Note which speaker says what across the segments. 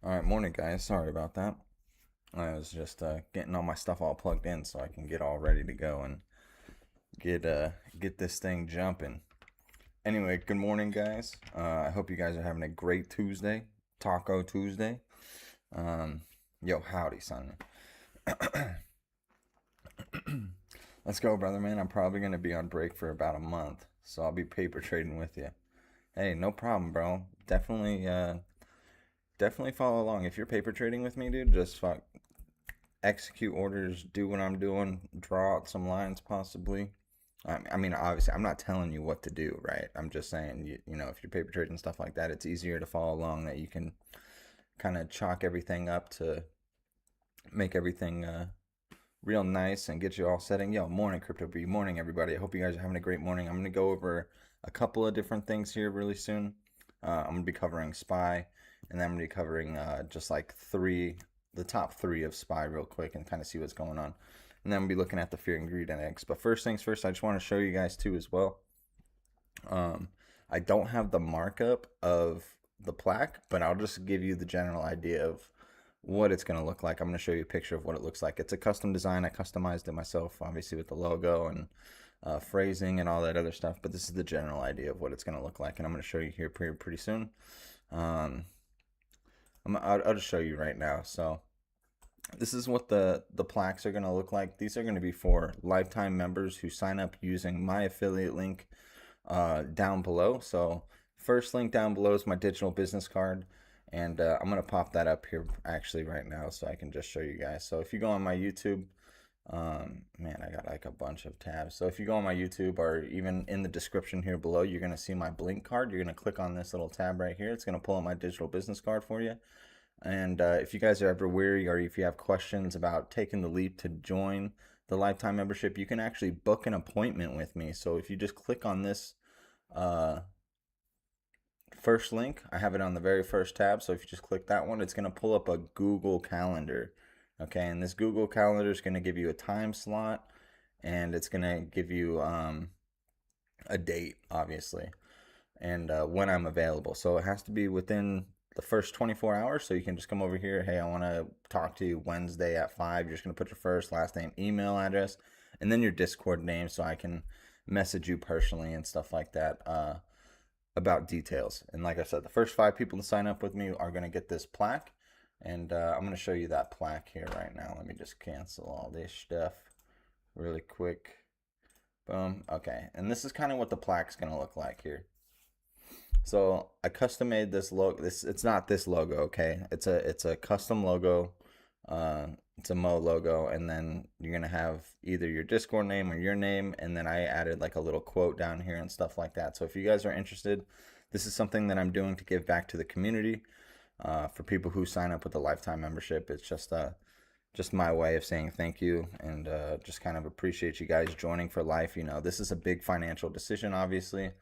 Speaker 1: All right, morning, guys. Sorry about that. I was just getting all my stuff all plugged in so I can get all ready to go and get this thing jumping. Anyway, good morning, guys. I hope you guys are having a great Tuesday, Taco Tuesday. Um, Yo, howdy, son. Let's go, brother, man. I'm probably gonna be on break for about a month, so I'll be paper trading with you. Hey, no problem, bro. Definitely follow along. If you're paper trading with me, dude, just fuck execute orders, do what I'm doing, draw out some lines possibly. I mean, obviously, I'm not telling you what to do, right? I'm just saying, you know, if you're paper trading and stuff like that, it's easier to follow along that you can kind of chalk everything up to make everything real nice and get you all setting. Yo, morning, Crypto B. Morning, everybody. I hope you guys are having a great morning. I'm going to go over a couple of different things here really soon. I'm going to be covering SPY, and then I'm going to be covering just like the top three of SPY real quick and kind of see what's going on. And then we'll be looking at the Fear and Greed Index. But first things first, I just want to show you guys too as well. Um, I don't have the markup of the plaque, but I'll just give you the general idea of what it's going to look like. I'm going to show you a picture of what it looks like. It's a custom design. I customized it myself, obviously with the logo and phrasing and all that other stuff. But this is the general idea of what it's going to look like, and I'm going to show you here pretty soon. Um, I'll just show you right now. So this is what the plaques are going to look like. These are going to be for lifetime members who sign up using my affiliate link down below. So first link down below is my digital business card, and I'm gonna pop that up here actually right now so I can just show you guys. So if you go on my YouTube, man, I got like a bunch of tabs. So if you go on my YouTube or even in the description here below, you're gonna see my Blink card. You're gonna click on this little tab right here. It's gonna pull up my digital business card for you. And if you guys are ever weary or if you have questions about taking the leap to join the lifetime membership, you can actually book an appointment with me. So if you just click on this uh, first link, I have it on the very first tab. So if you just click that one, it's going to pull up a Google Calendar. Okay, and this Google Calendar is going to give you a time slot, and it's going to give you a date, obviously, and when I'm available. So it has to be within the first 24 hours. So you can just come over here. Hey, I want to talk to you Wednesday at 5. You're just going to put your first, last name, email address, and then your Discord name so I can message you personally and stuff like that about details. And like I said, the first 5 people to sign up with me are going to get this plaque. And I'm going to show you that plaque here right now. Let me just cancel all this stuff really quick. Boom. Okay. And this is kind of what the plaque's going to look like here. So I custom made this logo. It's not this logo, okay? It's a custom logo. Uh, it's a Mo logo, and then you're gonna have either your Discord name or your name, and then I added like a little quote down here and stuff like that. So if you guys are interested, this is something that I'm doing to give back to the community. For people who sign up with a lifetime membership, it's just my way of saying thank you and just kind of appreciate you guys joining for life. You know, this is a big financial decision, obviously.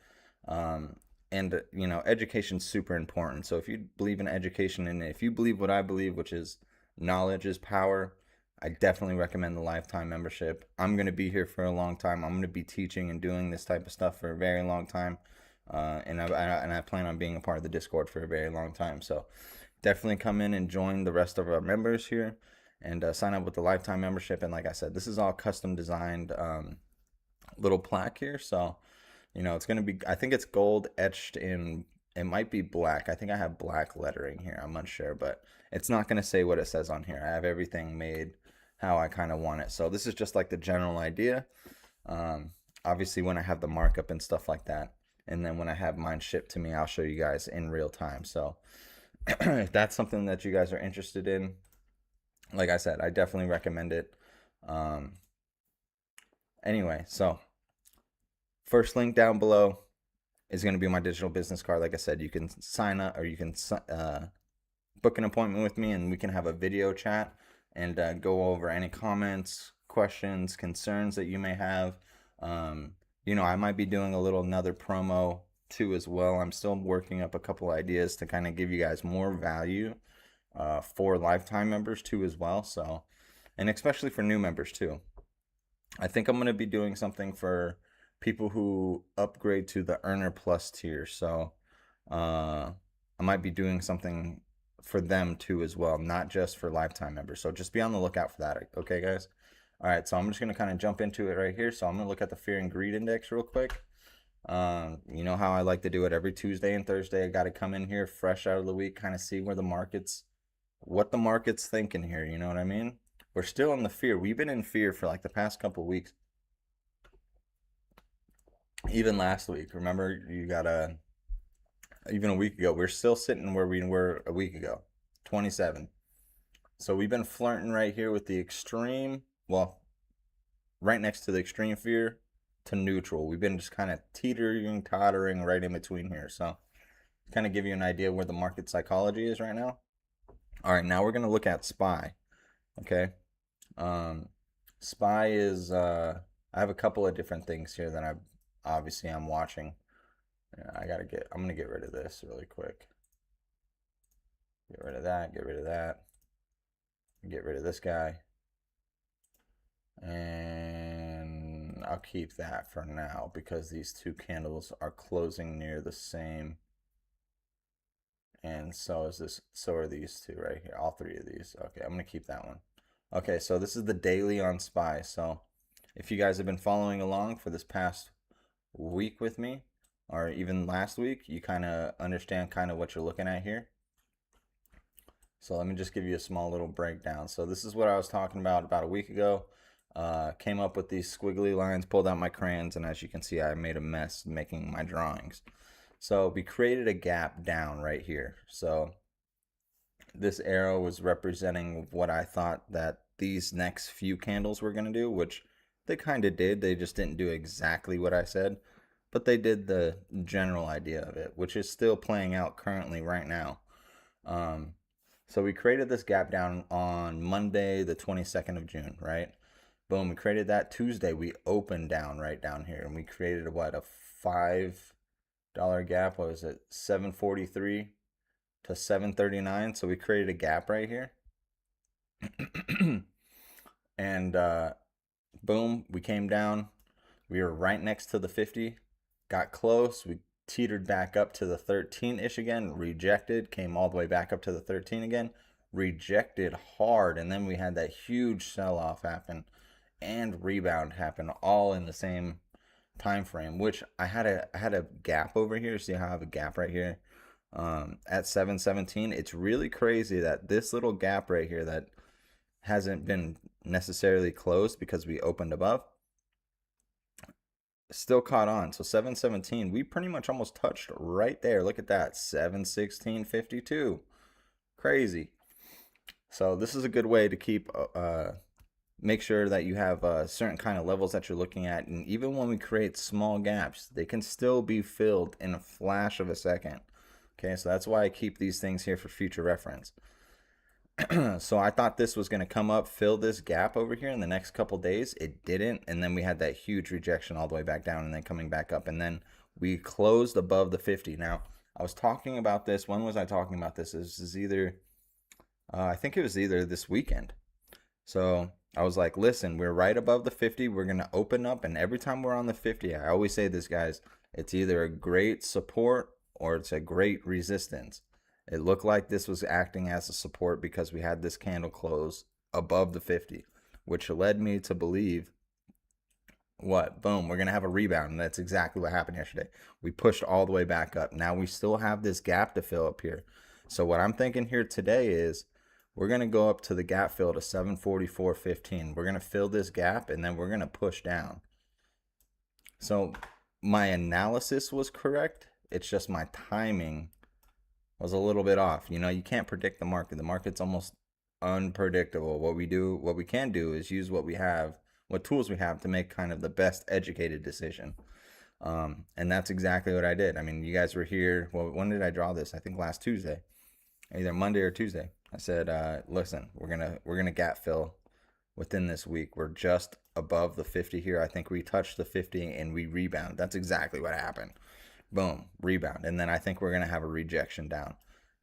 Speaker 1: Um, and you know, education's super important. So if you believe in education and if you believe what I believe, which is knowledge is power, I definitely recommend the lifetime membership. I'm going to be here for a long time. I'm going to be teaching and doing this type of stuff for a very long time. And I plan on being a part of the Discord for a very long time. So definitely come in and join the rest of our members here and sign up with the lifetime membership. And like I said, this is all custom designed little plaque here. So, you know, it's going to be, I think it's gold etched in, it might be black. I think I have black lettering here. I'm unsure, but it's not going to say what it says on here. I have everything made how I kind of want it. So this is just like the general idea. Obviously, when I have the markup and stuff like that, and then when I have mine shipped to me, I'll show you guys in real time. So if that's something that you guys are interested in, like I said, I definitely recommend it. Um, anyway, so first link down below is going to be my digital business card. Like I said, you can sign up or you can book an appointment with me and we can have a video chat and go over any comments, questions, concerns that you may have. You know, I might be doing a little another promo too as well. I'm still working up a couple ideas to kind of give you guys more value for lifetime members too as well. So, and especially for new members too. I think I'm going to be doing something for people who upgrade to the Earner Plus tier. So, I might be doing something for them too as well, not just for lifetime members. So just be on the lookout for that. Okay, guys. All right, so I'm just gonna kind of jump into it right here. So I'm gonna look at the fear and greed index real quick. You know how I like to do it every Tuesday and Thursday. I got to come in here fresh out of the week, kind of see where what the market's thinking here. You know what I mean? We're still in the fear. We've been in fear for like the past couple of weeks. Even last week, remember, even a week ago, we're still sitting where we were a week ago, 27. So we've been flirting right here with the extreme, well, right next to the extreme fear to neutral. We've been just kind of teetering, tottering right in between here. So kind of give you an idea where the market psychology is right now. All right, now we're going to look at SPY. Okay. SPY is, I have a couple of different things here that I'm watching. I'm going to get rid of this really quick. Get rid of that, get rid of that. Get rid of this guy. And I'll keep that for now because these two candles are closing near the same. And so are these two right here, all three of these. Okay, I'm gonna keep that one. Okay, so this is the daily on SPY. So if you guys have been following along for this past week with me, or even last week, you kind of understand kind of what you're looking at here. So let me just give you a small little breakdown. So this is what I was talking about a week ago. Came up with these squiggly lines, pulled out my crayons, and as you can see, I made a mess making my drawings. So we created a gap down right here. So this arrow was representing what I thought that these next few candles were going to do, which they kind of did. They just didn't do exactly what I said, but they did the general idea of it, which is still playing out currently right now. So we created this gap down on Monday, the 22nd of June, right? Boom, we created that. Tuesday, we opened down right down here, and we created a $5 gap. What was it? 743 to 739. So we created a gap right here. And boom, we came down. We were right next to the 50. Got close. We teetered back up to the 13-ish again, rejected, came all the way back up to the 13 again, rejected hard, and then we had that huge sell-off happen and rebound happen all in the same time frame, which I had a gap over here. See how I have a gap right here at 717. It's really crazy that this little gap right here that hasn't been necessarily closed because we opened above still caught on. So 717, we pretty much almost touched right there. Look at that, 716.52. Crazy. So this is a good way to keep make sure that you have certain kind of levels that you're looking at, and even when we create small gaps, they can still be filled in a flash of a second. Okay, so that's why I keep these things here for future reference. So I thought this was going to come up, fill this gap over here in the next couple days. It didn't, and then we had that huge rejection all the way back down and then coming back up, and then we closed above the 50. Now, I was talking about this. When was I talking about this? This is either, I think it was either this weekend. So I was like, listen, we're right above the 50. We're going to open up, and every time we're on the 50, I always say this, guys, it's either a great support or it's a great resistance. It looked like this was acting as a support because we had this candle close above the 50, which led me to believe what? Boom, we're going to have a rebound. And that's exactly what happened yesterday. We pushed all the way back up. Now we still have this gap to fill up here. So what I'm thinking here today is we're going to go up to the gap fill to 744.15. We're going to fill this gap and then we're going to push down. So my analysis was correct. It's just my timing was a little bit off. You know, you can't predict the market. The market's almost unpredictable. What we can do is use what we have, what tools we have to make kind of the best educated decision. And that's exactly what I did. I mean, you guys were here. Well, when did I draw this? I think last Tuesday, either Monday or Tuesday. I said, listen, we're gonna gap fill within this week. We're just above the 50 here. I think we touched the 50 and we rebound. That's exactly what happened. Boom, rebound. And then I think we're going to have a rejection down.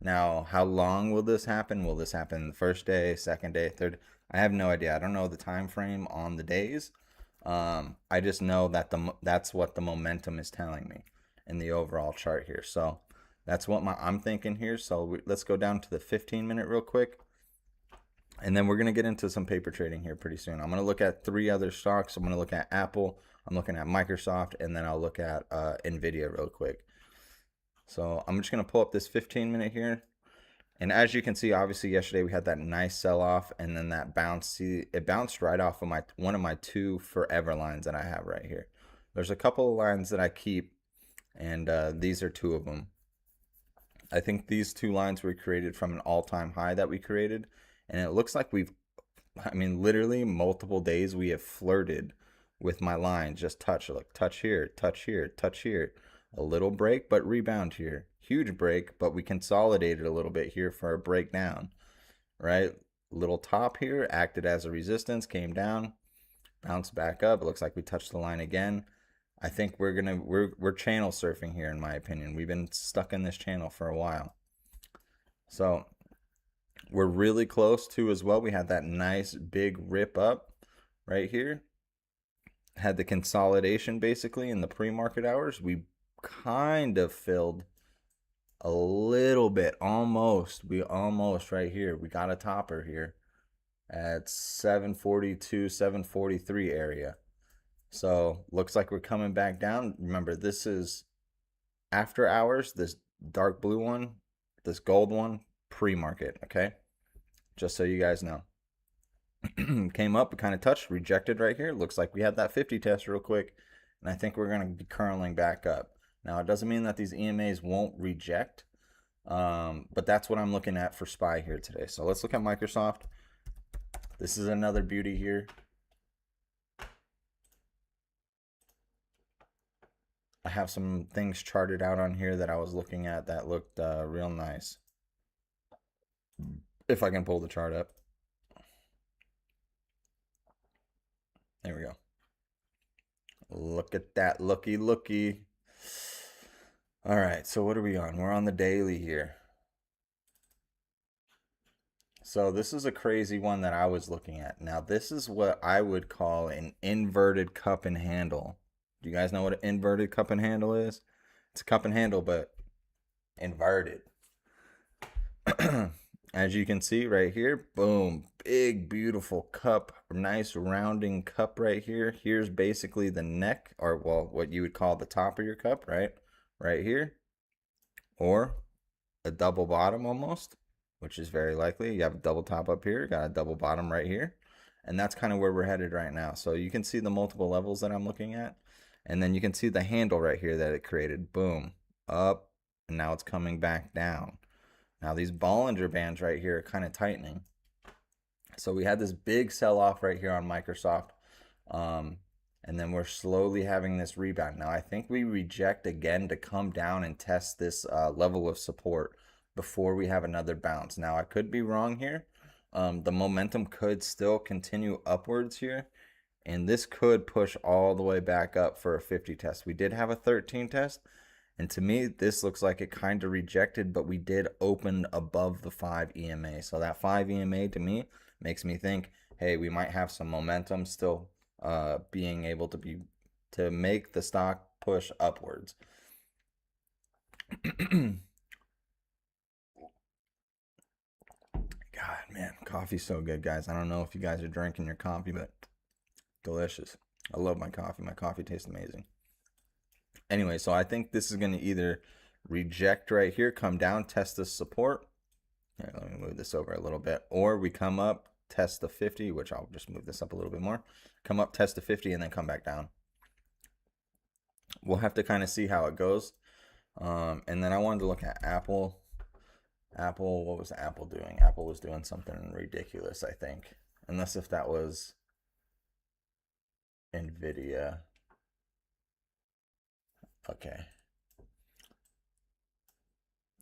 Speaker 1: Now, how long will this happen? Will this happen the first day, second day, third? I have no idea. I don't know the time frame on the days. I just know that that's what the momentum is telling me in the overall chart here. So That's what I'm thinking here. So let's go down to the 15-minute real quick. And then we're going to get into some paper trading here pretty soon. I'm going to look at 3 other stocks. I'm going to look at Apple. I'm looking at Microsoft. And then I'll look at NVIDIA real quick. So I'm just going to pull up this 15-minute here. And as you can see, obviously yesterday we had that nice sell-off. And then that bounce. See, it bounced right off of one of my 2 forever lines that I have right here. There's a couple of lines that I keep. And these are 2 of them. I think these 2 lines were created from an all-time high that we created. And it looks like I mean, literally multiple days we have flirted with my lines. Just touch, look, touch here, touch here, touch here. A little break, but rebound here. Huge break, but we consolidated a little bit here for a breakdown, right? Little top here, acted as a resistance, came down, bounced back up. It looks like we touched the line again. I think we're channel surfing here, in my opinion. We've been stuck in this channel for a while. So we're really close to as well. We had that nice big rip up right here. Had the consolidation basically in the pre-market hours. We kind of filled a little bit, almost. We almost right here. We got a topper here at 742, 743 area. So looks like we're coming back down. Remember, this is after hours, this dark blue one, this gold one, pre-market, okay? Just so you guys know. Came up, kind of touched, rejected right here. Looks like we had that 50 test real quick, and I think we're going to be curling back up. Now, it doesn't mean that these EMAs won't reject, but that's what I'm looking at for SPY here today. So let's look at Microsoft. This is another beauty here. I have some things charted out on here that I was looking at that looked real nice. If I can pull the chart up. There we go. Look at that. Looky, looky. All right, so what are we on? We're on the daily here. So this is a crazy one that I was looking at. Now, this is what I would call an inverted cup and handle. Do you guys know what an inverted cup and handle is? It's a cup and handle, but inverted. As you can see right here, boom, big, beautiful cup, nice rounding cup right here. Here's basically the neck, or well, what you would call the top of your cup, right? Right here. Or a double bottom almost, which is very likely. You have a double top up here, got a double bottom right here. And that's kind of where we're headed right now. So you can see the multiple levels that I'm looking at. And then you can see the handle right here that it created. Boom, up, and now it's coming back down. Now these Bollinger Bands right here are kind of tightening. So we had this big sell-off right here on Microsoft. And then we're slowly having this rebound. Now I think we reject again to come down and test this level of support before we have another bounce. Now I could be wrong here. The momentum could still continue upwards here. And this could push all the way back up for a 50 test. We did have a 13 test. And to me, this looks like it kind of rejected, but we did open above the 5 EMA. So that 5 EMA to me makes me think, hey, we might have some momentum still being able to make the stock push upwards. God, man, coffee's so good, guys. I don't know if you guys are drinking your coffee, but delicious. I love my coffee. My coffee tastes amazing. Anyway, so I think this is going to either reject right here, come down, test the support. Here, let me move this over a little bit. Or we come up, test the 50, which I'll just move this up a little bit more. Come up, test the 50, and then come back down. We'll have to kind of see how it goes. And then I wanted to look at Apple. Apple, what was Apple doing? Apple was doing something ridiculous, I think. Unless if that was NVIDIA. Okay.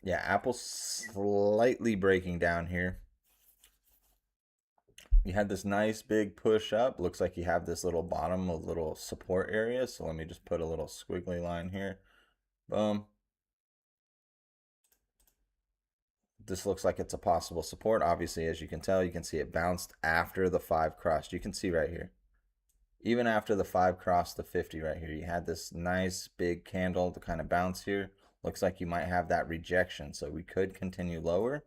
Speaker 1: Yeah, Apple's slightly breaking down here. You had this nice big push up. Looks like you have this little bottom, a little support area. So let me just put a little squiggly line here. Boom. This looks like it's a possible support. Obviously, as you can tell, you can see it bounced after the 5 crossed. You can see right here. Even after the 5 crossed the 50 right here, you had this nice big candle to kind of bounce here. Looks like you might have that rejection. So we could continue lower.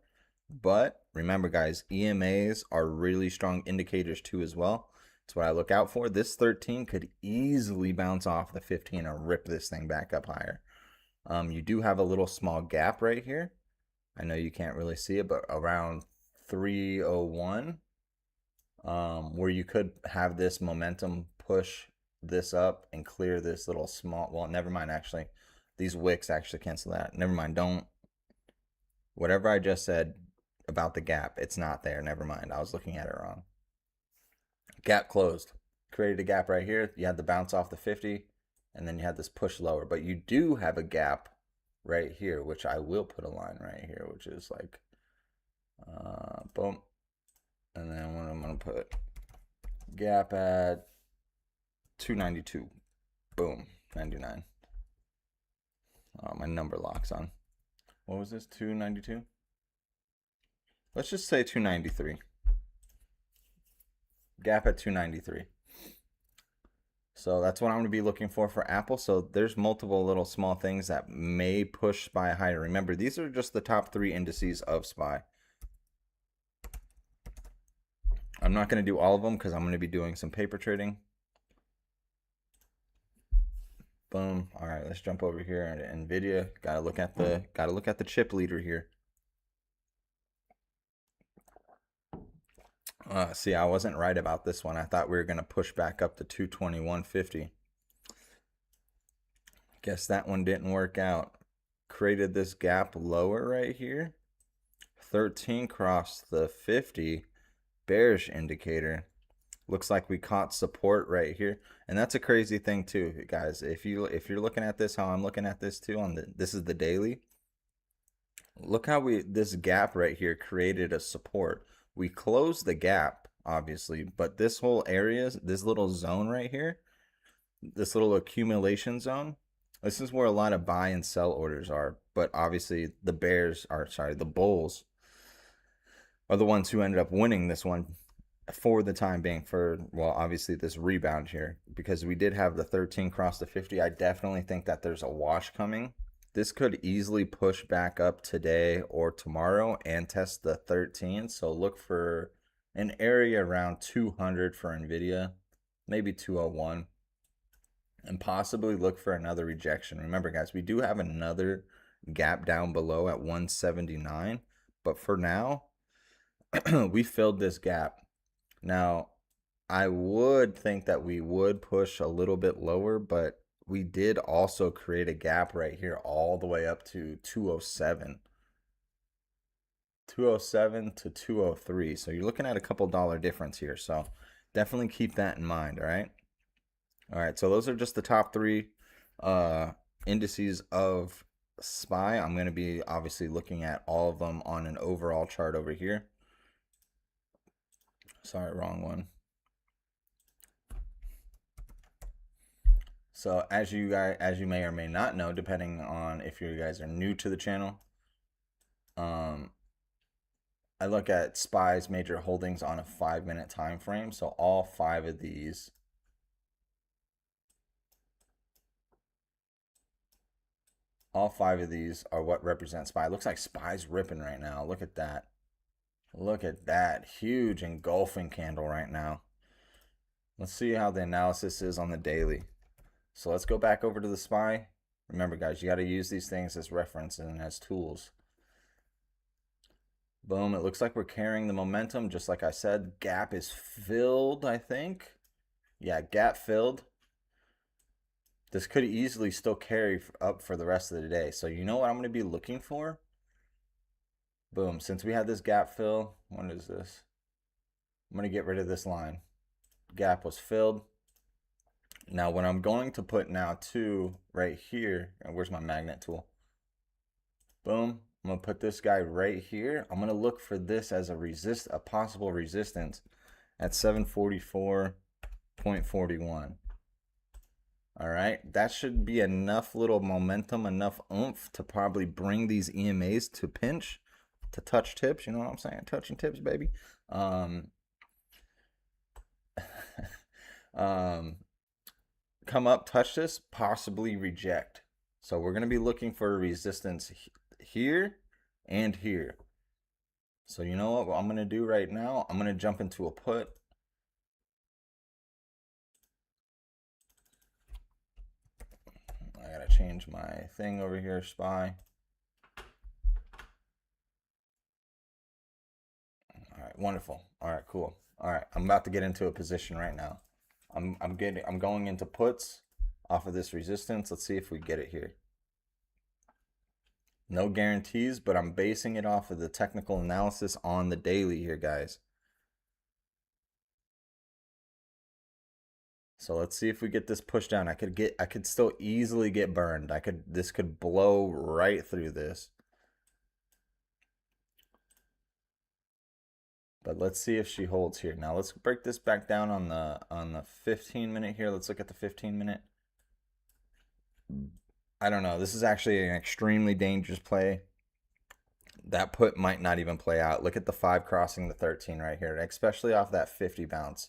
Speaker 1: But remember, guys, EMAs are really strong indicators too as well. That's what I look out for. This 13 could easily bounce off the 15 and rip this thing back up higher. You do have a little small gap right here. I know you can't really see it, but around 301, where you could have this momentum push this up and clear this little small, well, never mind, actually. These wicks actually cancel that. Never mind, don't. Whatever I just said about the gap, it's not there. Never mind, I was looking at it wrong. Gap closed. Created a gap right here. You had the bounce off the 50, and then you had this push lower. But you do have a gap right here, which I will put a line right here, which is like, boom. And then what I'm going to put gap at 292. Boom, 99. Oh, my number locks on. What was this, 292? Let's just say 293. Gap at 293. So that's what I'm going to be looking for Apple. So there's multiple little small things that may push SPY higher. Remember, these are just the top 3 indices of SPY. I'm not going to do all of them because I'm going to be doing some paper trading. Boom. All right, let's jump over here and Nvidia. Gotta look at the chip leader here. See, I wasn't right about this one. I thought we were going to push back up to 221.50. Guess that one didn't work out. Created this gap lower right here. 13 crossed the 50 bearish indicator. Looks like we caught support right here. And that's a crazy thing too, guys. If you're looking at this how I'm looking at this too, this is the daily. Look how this gap right here created a support. We closed the gap, obviously, but this whole area, this little zone right here, this little accumulation zone, this is where a lot of buy and sell orders are. But obviously the bulls are the ones who ended up winning this one for the time being, for, well, obviously this rebound here, because we did have the 13 cross the 50. I definitely think that there's a wash coming. This could easily push back up today or tomorrow and test the 13. So look for an area around 200 for Nvidia, maybe 201, and possibly look for another rejection. Remember, guys, we do have another gap down below at 179, but for now, we filled this gap. Now, I would think that we would push a little bit lower, but we did also create a gap right here all the way up to 207. 207 to 203. So you're looking at a couple dollar difference here. So definitely keep that in mind, all right? All right, so those are just the top 3 indices of SPY. I'm going to be obviously looking at all of them on an overall chart over here. Sorry, wrong one. So as you may or may not know, depending on if you guys are new to the channel, I look at SPY's major holdings on a 5-minute time frame. So all 5 of these are what represent SPY. It looks like SPY's ripping right now. Look at that. Look at that huge engulfing candle right now. Let's see how the analysis is on the daily. So let's go back over to the SPY. Remember, guys, you got to use these things as reference and as tools. Boom, it looks like we're carrying the momentum. Just like I said, gap is filled, I think. Yeah, gap filled. This could easily still carry up for the rest of the day. So you know what I'm going to be looking for? Boom, since we had this gap fill, what is this? I'm going to get rid of this line. Gap was filled. Now what I'm going to put now too right here, and where's my magnet tool? Boom, I'm gonna put this guy right here. I'm gonna look for this as a possible resistance at 744.41. All right, that should be enough little momentum, enough oomph to probably bring these EMAs to pinch, to touch tips. You know what I'm saying? Touching tips, baby. Come up, touch this, possibly reject. So we're going to be looking for resistance here and here. So you know what I'm going to do right now? I'm going to jump into a put. I got to change my thing over here, SPY. All right, wonderful. All right, cool. All right, I'm about to get into a position right now. I'm going into puts off of this resistance. Let's see if we get it here. No guarantees, but I'm basing it off of the technical analysis on the daily here, guys. So let's see if we get this pushed down. I could still easily get burned. This could blow right through this. But let's see if she holds here. Now let's break this back down on the 15 minute here. Let's look at the 15 minute. I don't know. This is actually an extremely dangerous play. That put might not even play out. Look at the 5 crossing the 13 right here, especially off that 50 bounce.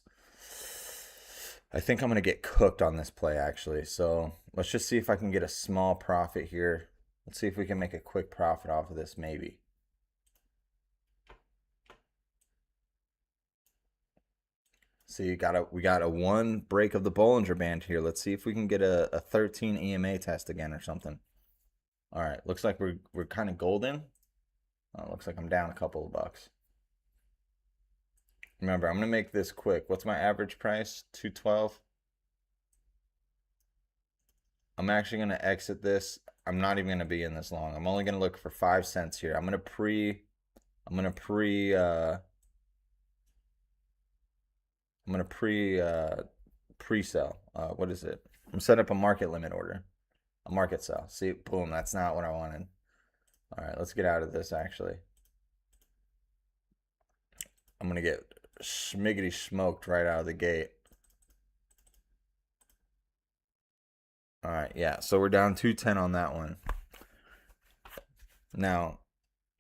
Speaker 1: I think I'm going to get cooked on this play, actually. So let's just see if I can get a small profit here. Let's see if we can make a quick profit off of this, maybe. So we got a 1 break of the Bollinger Band here. Let's see if we can get a 13 EMA test again or something. All right, looks like we're kind of golden. Looks like I'm down a couple of bucks. Remember, I'm gonna make this quick. What's my average price? 212. I'm actually gonna exit this. I'm not even gonna be in this long. I'm only gonna look for 5 cents here. I'm gonna pre pre-sell. What is it? I'm setting up a market limit order. A market sell. See, boom, that's not what I wanted. All right, let's get out of this actually. I'm gonna get schmiggity smoked right out of the gate. All right, yeah, so we're down 210 on that one. Now,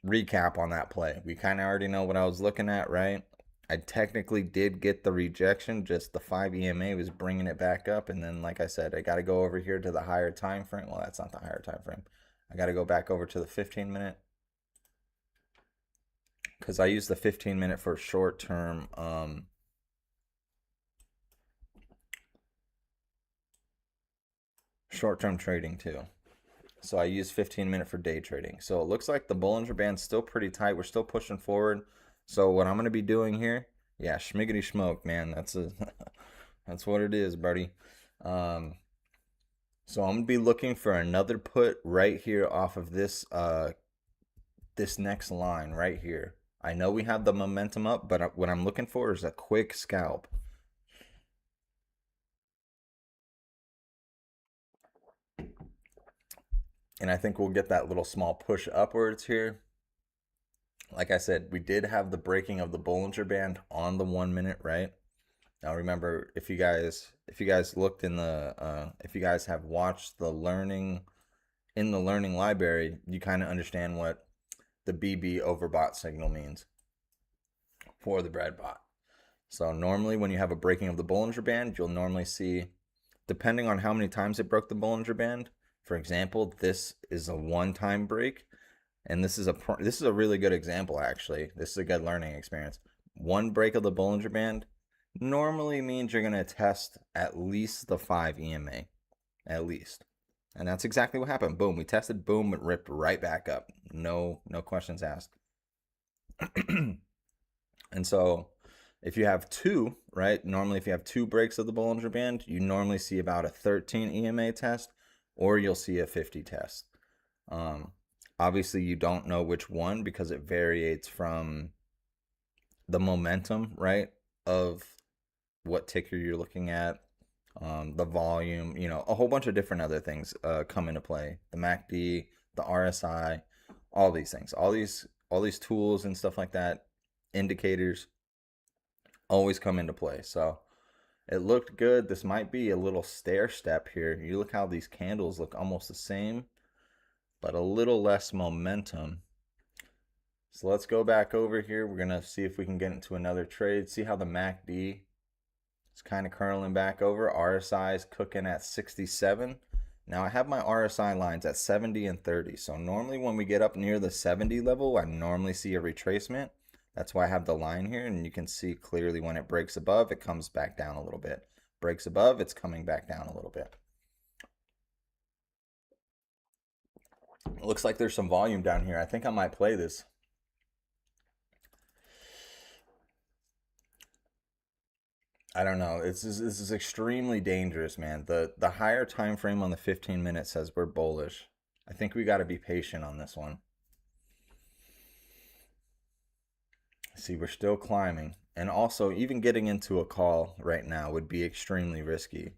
Speaker 1: recap on that play. We kind of already know what I was looking at, right? I technically did get the rejection, just the 5 EMA was bringing it back up. And then, like I said, I got to go over here to the higher time frame. Well, that's not the higher time frame. I got to go back over to the 15 minute because I use the 15 minute for short-term trading too. So I use 15 minute for day trading. So it looks like the Bollinger Band's still pretty tight. We're still pushing forward. So what I'm going to be doing here, yeah, schmiggity smoke, man. That's what it is, buddy. So I'm going to be looking for another put right here off of this this next line right here. I know we have the momentum up, but what I'm looking for is a quick scalp. And I think we'll get that little small push upwards here. Like I said, we did have the breaking of the Bollinger Band on the 1 minute, right? Now remember, if you guys looked in the if you guys have watched the learning library, you kind of understand what the BB overbought signal means for the bread bot. So normally when you have a breaking of the Bollinger Band, you'll normally see, depending on how many times it broke the Bollinger Band, for example, this is a one-time break, and this is a really good example actually. This is a good learning experience. One break of the Bollinger Band normally means you're going to test at least the 5 EMA, at least. And that's exactly what happened. Boom, we tested, boom, it ripped right back up. No questions asked. And so if you have 2, right? Normally if you have 2 breaks of the Bollinger Band, you normally see about a 13 EMA test, or you'll see a 50 test. Obviously you don't know which one because it varies from the momentum, right, of what ticker you're looking at, the volume, a whole bunch of different other things come into play. The MACD, the RSI, all these things, all these tools and stuff like that, indicators always come into play. So it looked good. This might be a little stair step here. You look how these candles look almost the same, but a little less momentum. So let's go back over here. We're going to see if we can get into another trade. See how the MACD is kind of curling back over. RSI is cooking at 67. Now I have my RSI lines at 70 and 30. So normally when we get up near the 70 level, I normally see a retracement. That's why I have the line here, and you can see clearly when it breaks above, it comes back down a little bit. Breaks above, it's coming back down a little bit. It looks like there's some volume down here. I think I might play this. I don't know. This is extremely dangerous, man. The higher time frame on the 15 minutes says we're bullish. I think we got to be patient on this one. See, we're still climbing. And also, even getting into a call right now would be extremely risky.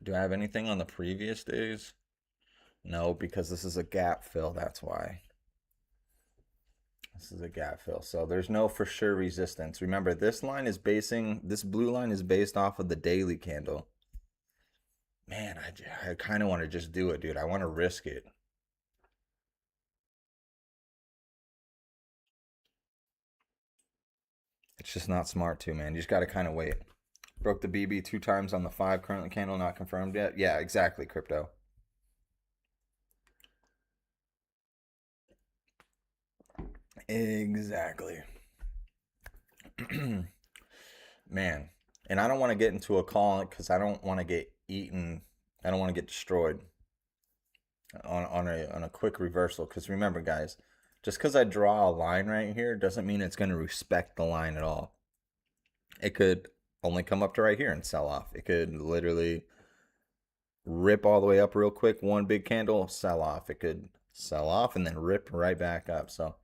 Speaker 1: Do I have anything on the previous days? No, because this is a gap fill, that's why. This is a gap fill. So there's no for sure resistance. Remember, this blue line is based off of the daily candle. Man, I kind of want to just do it, dude. I want to risk it. It's just not smart to, man. You just got to kind of wait. Broke the BB 2 times on the 5 currently candle, not confirmed yet. Yeah, exactly, crypto. Exactly. Man, and I don't want to get into a call because I don't want to get eaten. I don't want to get destroyed on a quick reversal. Because remember, guys, just because I draw a line right here doesn't mean it's going to respect the line at all. It could only come up to right here and sell off. It could literally rip all the way up real quick, one big candle, sell off. It could sell off and then rip right back up. So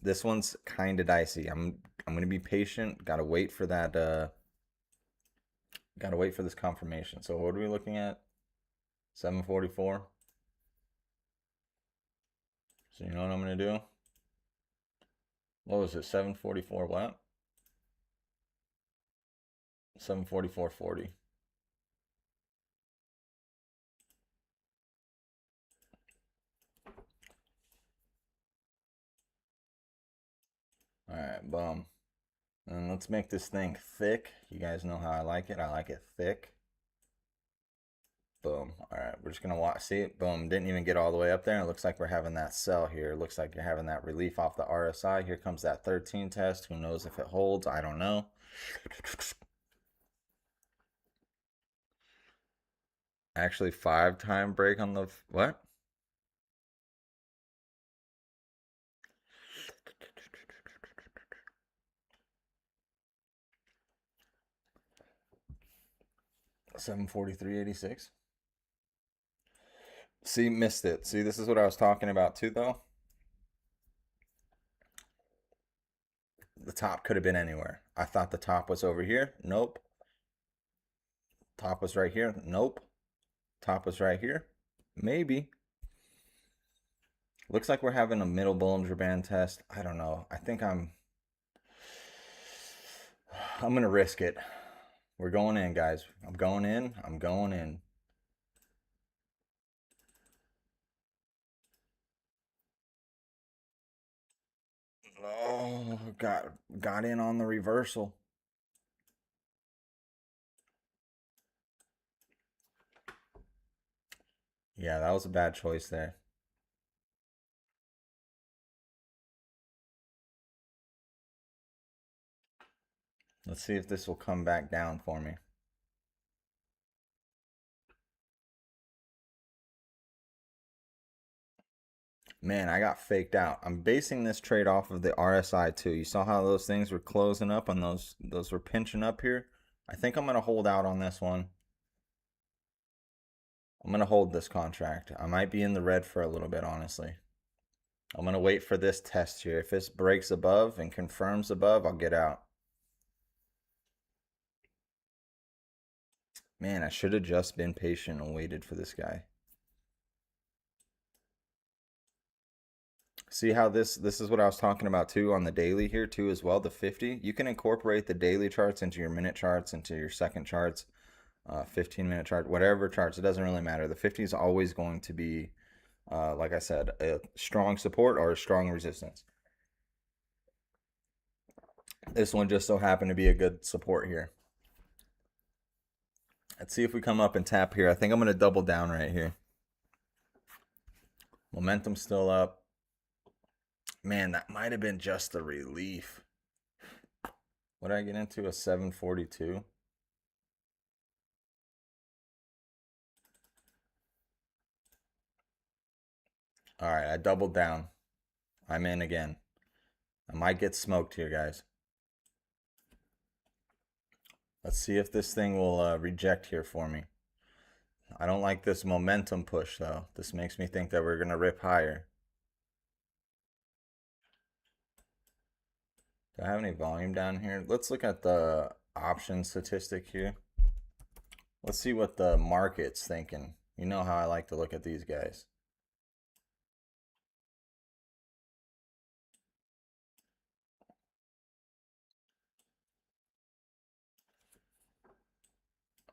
Speaker 1: this one's kind of dicey. I'm gonna be patient. Gotta wait for that. Gotta wait for this confirmation. So what are we looking at? 744. So you know what I'm gonna do? What was it? 744 what? 744.40. All right, boom. And let's make this thing thick. You guys know how I like it. I like it thick. Boom. All right, we're just gonna watch. See it? Boom. Didn't even get all the way up there. It looks like we're having that sell here. It looks like you're having that relief off the RSI. Here comes that 13 test. Who knows if it holds? I don't know. Actually, 5-time break on the what? $743.86. See, missed it. See, this is what I was talking about too, though. The top could have been anywhere. I thought the top was over here. Nope. Top was right here. Nope. Top was right here. Maybe. Looks like we're having a middle Bollinger Band test. I don't know. I think I'm gonna risk it. We're going in, guys. I'm going in. I'm going in. Oh, got in on the reversal. Yeah, that was a bad choice there. Let's see if this will come back down for me. Man, I got faked out. I'm basing this trade off of the RSI too. You saw how those things were closing up and those were pinching up here. I think I'm going to hold out on this one. I'm going to hold this contract. I might be in the red for a little bit, honestly. I'm going to wait for this test here. If this breaks above and confirms above, I'll get out. Man, I should have just been patient and waited for this guy. See how this is what I was talking about too on the daily here too as well, the 50. You can incorporate the daily charts into your minute charts, into your second charts, 15-minute chart, whatever charts. It doesn't really matter. The 50 is always going to be, like I said, a strong support or a strong resistance. This one just so happened to be a good support here. Let's see if we come up and tap here. I think I'm going to double down right here. Momentum still up. Man, that might have been just a relief. What did I get into? A 742? All right, I doubled down. I'm in again. I might get smoked here, guys. Let's see if this thing will reject here for me. I don't like this momentum push, though. This makes me think that we're going to rip higher. Do I have any volume down here? Let's look at the option statistic here. Let's see what the market's thinking. You know how I like to look at these guys.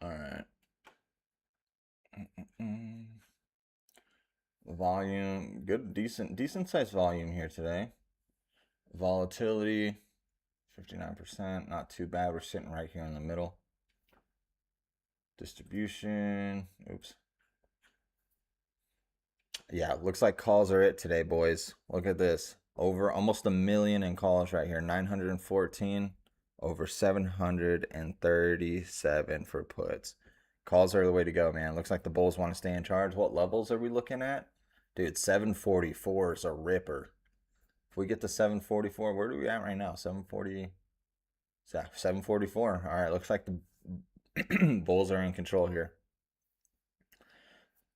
Speaker 1: All right. Volume, good, decent size volume here today. Volatility, 59%, not too bad. We're sitting right here in the middle. Distribution, oops. Yeah, looks like calls are it today, boys. Look at this. Over almost 1 million in calls right here. 914, over 737 for puts. Calls are the way to go, man. Looks like the Bulls want to stay in charge. What levels are we looking at? Dude, 744 is a ripper. If we get to 744, where are we at right now? 740. 744. All right, looks like the Bulls are in control here.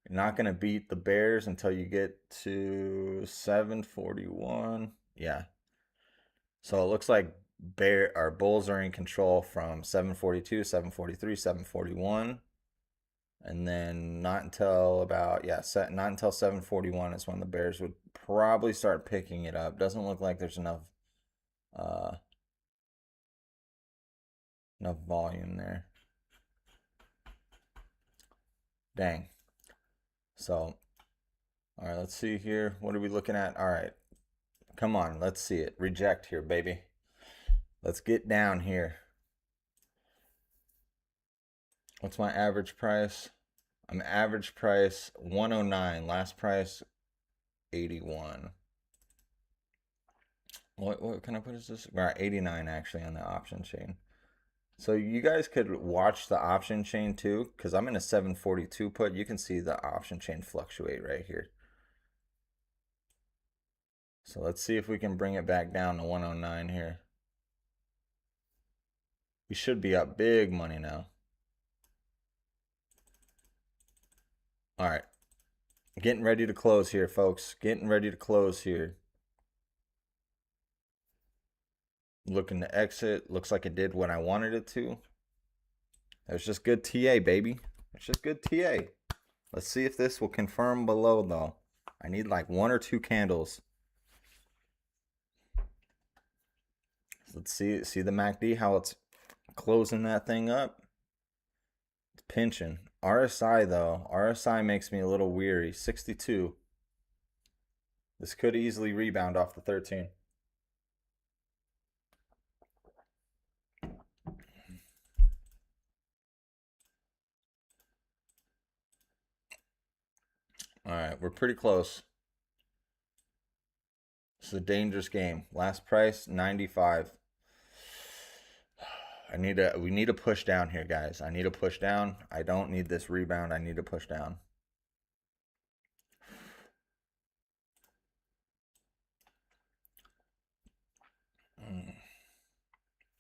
Speaker 1: You're not going to beat the Bears until you get to 741. Yeah. So it looks like Bulls are in control from 742, 743, 741. And then not until about, not until 741 is when the Bears would probably start picking it up. Doesn't look like there's enough volume there. Dang. So, all right, let's see here. What are we looking at? All right. Come on, let's see it. Reject here, baby. Let's get down here. What's my average price? I'm average price 109. Last price 81. What kind of what is this? We're at 89 actually on the option chain. So you guys could watch the option chain too, because I'm in a 742 put. You can see the option chain fluctuate right here. So let's see if we can bring it back down to 109 here. We should be up big money now. All right. Getting ready to close here, folks. Getting ready to close here. Looking to exit. Looks like it did what I wanted it to. It was just good TA, baby. It's just good TA. Let's see if this will confirm below, though. I need like 1 or 2 candles. Let's see the MACD, how it's closing that thing up. It's pinching. RSI, though. RSI makes me a little weary. 62. This could easily rebound off the 13. All right, we're pretty close. This is a dangerous game. Last price 95. We need to push down here, guys. I need to push down. I don't need this rebound. I need to push down.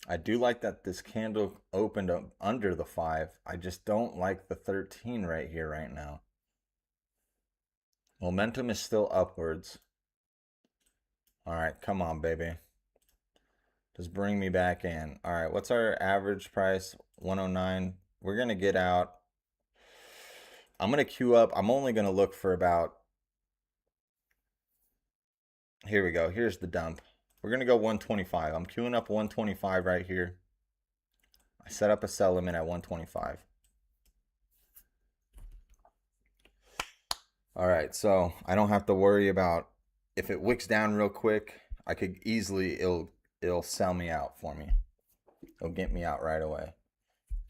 Speaker 1: I do like that this candle opened up under the 5. I just don't like the 13 right here right now. Momentum is still upwards. All right, come on, baby. Just bring me back in. All right, what's our average price? 109. We're going to get out. I'm going to queue up. I'm only going to look for about... Here we go. Here's the dump. We're going to go 125. I'm queuing up 125 right here. I set up a sell limit at 125. All right, so I don't have to worry about if it wicks down real quick. I could easily, it'll sell me out for me. It'll get me out right away.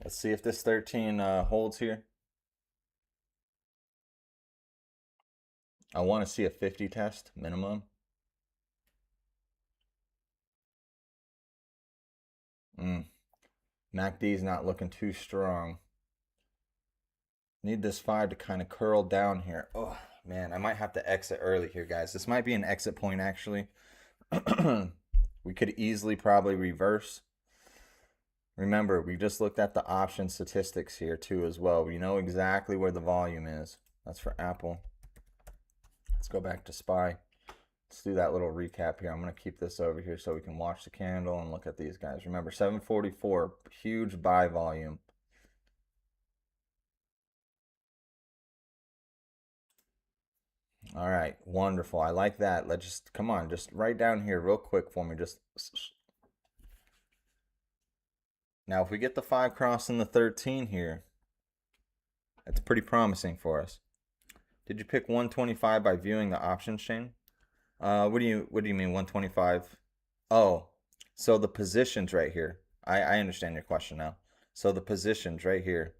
Speaker 1: Let's see if this 13 holds here. I want to see a 50 test minimum. MACD's not looking too strong. Need this 5 to kind of curl down here. Oh, man, I might have to exit early here, guys. This might be an exit point, actually. We could easily probably reverse. Remember, we just looked at the option statistics here, too, as well. We know exactly where the volume is. That's for Apple. Let's go back to SPY. Let's do that little recap here. I'm going to keep this over here so we can watch the candle and look at these guys. Remember, 744, huge buy volume. All right, wonderful. I like that. Let's just, come on, just write down here real quick for me. Just now, if we get the 5 crossing the 13 here, that's pretty promising for us. Did you pick 125 by viewing the options chain? What do you mean 125? Oh, so the positions right here. I understand your question now. So the positions right here.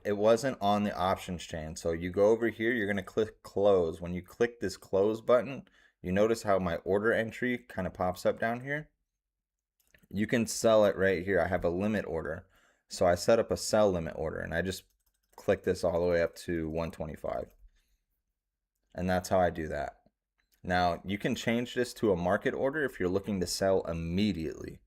Speaker 1: It wasn't on the options chain. So you go over here, you're gonna click close. When you click this close button, you notice how my order entry kind of pops up down here. You can sell it right here. I have a limit order. So I set up a sell limit order and I just click this all the way up to 125. And that's how I do that. Now, you can change this to a market order if you're looking to sell immediately.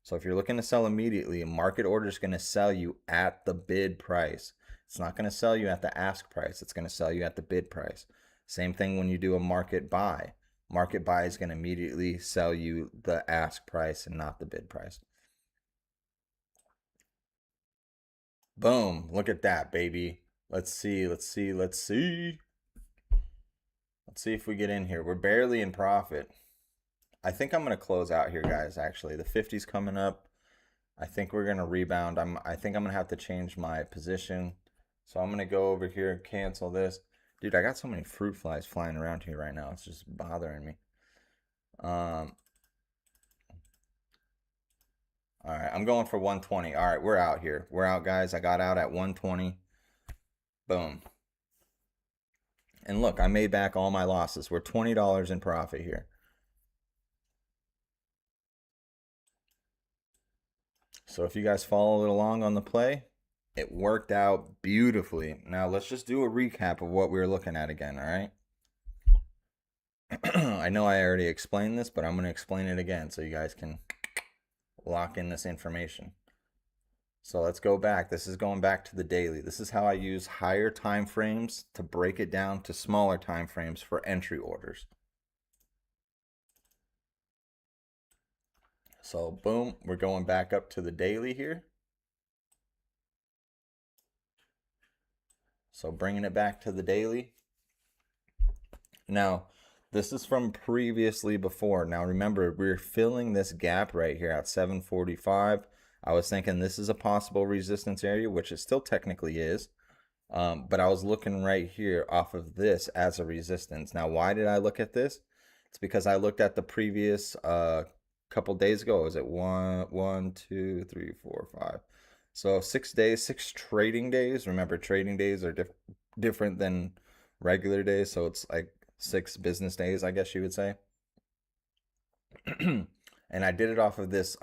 Speaker 1: So if you're looking to sell immediately, a market order is going to sell you at the bid price. It's not going to sell you at the ask price. It's going to sell you at the bid price. Same thing when you do a market buy. Market buy is going to immediately sell you the ask price and not the bid price. Boom. Look at that, baby. Let's see. Let's see if we get in here. We're barely in profit. I think I'm going to close out here, guys, actually. The 50's coming up. I think we're going to rebound. I think I'm going to have to change my position. So I'm going to go over here and cancel this. Dude, I got so many fruit flies flying around here right now. It's just bothering me. All right, I'm going for 120. All right, we're out here. We're out, guys. I got out at 120. Boom. And look, I made back all my losses. We're $20 in profit here. So if you guys followed along on the play, it worked out beautifully. Now let's just do a recap of what we were looking at again, all right? I know I already explained this, but I'm going to explain it again so you guys can lock in this information. So let's go back. This is going back to the daily. This is how I use higher time frames to break it down to smaller time frames for entry orders. So boom, we're going back up to the daily here. So bringing it back to the daily. Now, this is from previously before. Now remember, we're filling this gap right here at 745. I was thinking this is a possible resistance area, which it still technically is. But I was looking right here off of this as a resistance. Now, why did I look at this? It's because I looked at the previous couple days ago. Was it 1, 2, 3, 4, 5? So 6 days, 6 trading days. Remember, trading days are different than regular days. So it's like 6 business days, I guess you would say. And I did it off of this,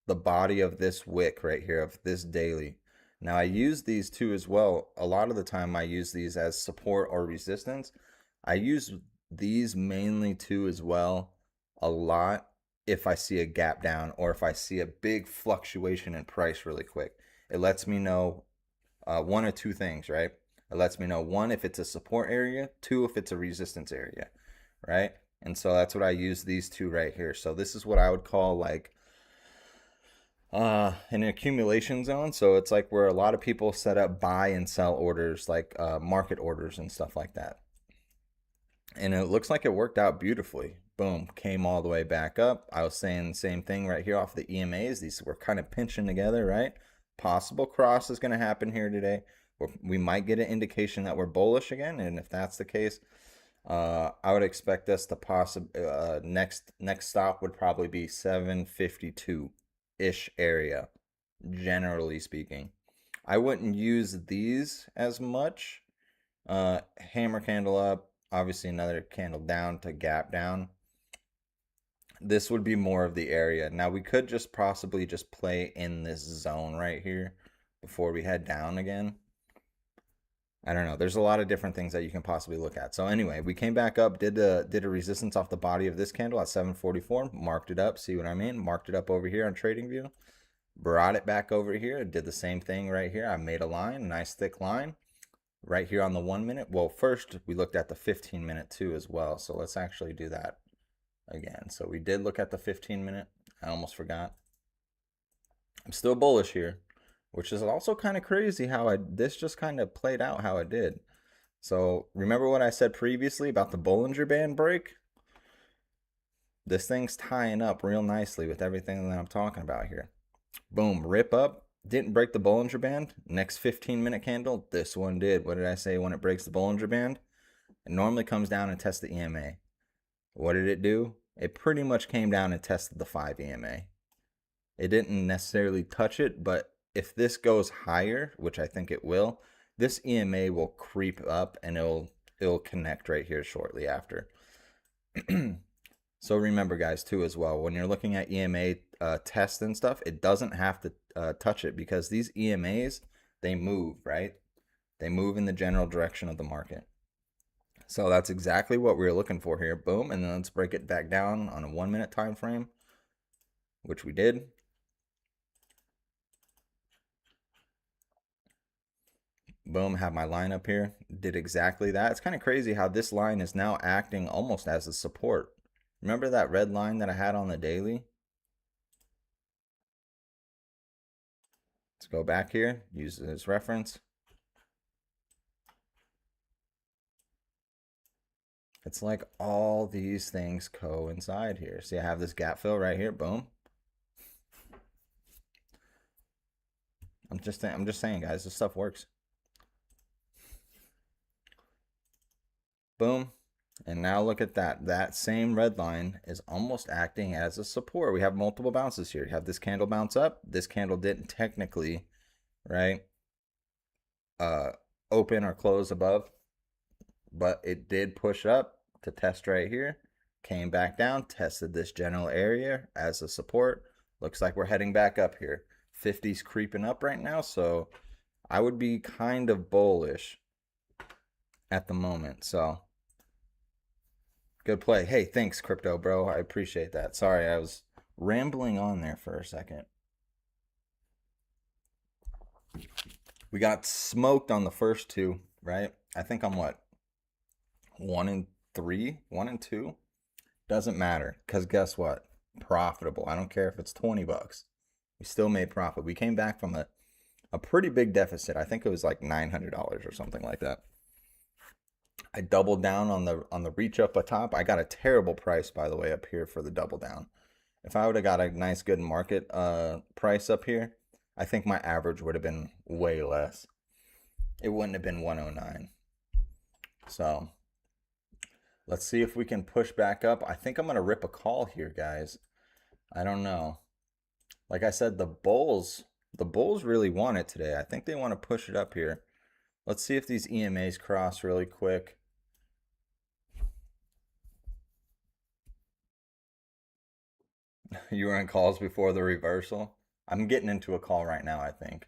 Speaker 1: the body of this wick right here, of this daily. Now I use these two as well. A lot of the time I use these as support or resistance. I use these mainly too as well a lot if I see a gap down or if I see a big fluctuation in price really quick. It lets me know one or two things, right? It lets me know, one, if it's a support area, two, if it's a resistance area, right? And so that's what I use these two right here. So this is what I would call like an accumulation zone. So it's like where a lot of people set up buy and sell orders, like market orders and stuff like that. And it looks like it worked out beautifully. Boom, came all the way back up. I was saying the same thing right here off the EMAs. These were kind of pinching together, right? Possible cross is going to happen here today. We might get an indication that we're bullish again. And if that's the case, I would expect us to next stop would probably be 752-ish area. generally speaking. I wouldn't use these as much. Hammer candle up, obviously another candle down to gap down. This would be more of the area. Now we could just possibly just play in this zone right here before we head down again. I don't know. There's a lot of different things that you can possibly look at. So anyway, we came back up, did a resistance off the body of this candle at 744, marked it up, see what I mean? Marked it up over here on TradingView. Brought it back over here, did the same thing right here. I made a line, a nice thick line right here on the 1 minute. Well, first we looked at the 15-minute too as well. So let's actually do that again. So we did look at the 15-minute. I almost forgot. I'm still bullish here, which is also kind of crazy how this just kind of played out how it did. So remember what I said previously about the Bollinger Band break? This thing's tying up real nicely with everything that I'm talking about here. Boom, rip up. Didn't break the Bollinger Band. Next 15-minute candle, this one did. What did I say when it breaks the Bollinger Band? It normally comes down and tests the EMA. What did it do? It pretty much came down and tested the 5 EMA. It didn't necessarily touch it, but if this goes higher, which I think it will, this EMA will creep up and it'll connect right here shortly after. So remember, guys, too, as well, when you're looking at EMA tests and stuff, it doesn't have to touch it because these EMAs, they move, right? They move in the general direction of the market. So that's exactly what we were looking for here. Boom, and then let's break it back down on a 1 minute time frame, which we did. Boom, have my line up here. Did exactly that. It's kind of crazy how this line is now acting almost as a support. Remember that red line that I had on the daily? Let's go back here, use it as reference. It's like all these things coincide here. See, I have this gap fill right here. Boom. I'm just saying, guys, this stuff works. Boom. And now look at that. That same red line is almost acting as a support. We have multiple bounces here. You have this candle bounce up. This candle didn't technically, right, open or close above, but it did push up to test right here. Came back down, tested this general area as a support. Looks like we're heading back up here. 50's creeping up right now, so I would be kind of bullish at the moment. So good play. Hey, thanks, crypto bro. I appreciate that. Sorry, I was rambling on there for a second. We got smoked on the first two, right? I think I'm what? 1 and 3, 1 and 2. Doesn't matter, because guess what? Profitable. I don't care if it's 20 bucks. We still made profit. We came back from a pretty big deficit. I think it was like $900 or something like that. I doubled down on the reach up atop. I got a terrible price, by the way, up here for the double down. If I would have got a nice good market price up here, I think my average would have been way less. It wouldn't have been 109. So let's see if we can push back up. I think I'm going to rip a call here, guys. I don't know. Like I said, the Bulls really want it today. I think they want to push it up here. Let's see if these EMAs cross really quick. You were in calls before the reversal? I'm getting into a call right now, I think.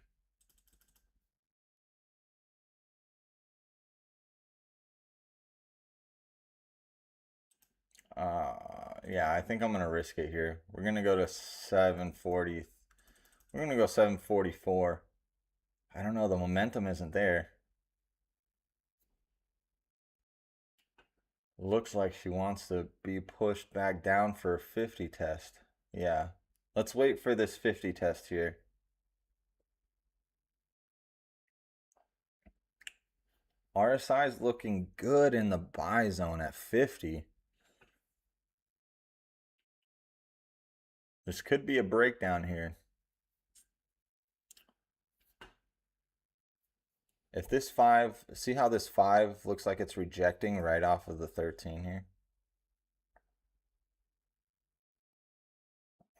Speaker 1: Yeah, I think I'm gonna risk it here. We're gonna go to 740. We're gonna go 744. I don't know, the momentum isn't there. Looks like she wants to be pushed back down for a 50 test. Yeah. Let's wait for this 50 test here. RSI is looking good in the buy zone at 50. This could be a breakdown here. If this 5, see how this 5 looks like it's rejecting right off of the 13 here?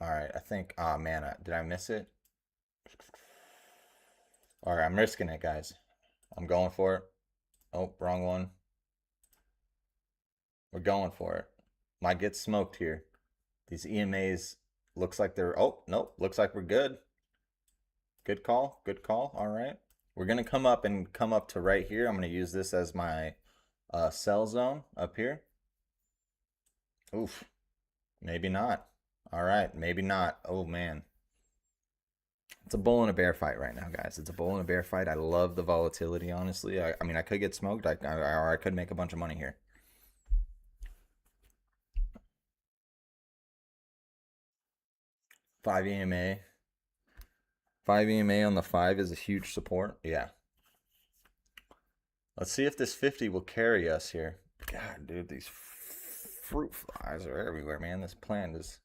Speaker 1: All right, I think, oh man, did I miss it? All right, I'm risking it, guys. I'm going for it. Oh, wrong one. We're going for it. Might get smoked here. These EMAs looks like they're, oh, nope, looks like we're good. Good call, good call. All right. We're going to come up to right here. I'm going to use this as my sell zone up here. Oof, maybe not. All right, maybe not. Oh, man. It's a bull and a bear fight right now, guys. It's a bull and a bear fight. I love the volatility, honestly. I mean, I could get smoked, or I could make a bunch of money here. 5 EMA. 5 EMA on the 5 is a huge support. Yeah. Let's see if this 50 will carry us here. God, dude, these fruit flies are everywhere, man. This plant is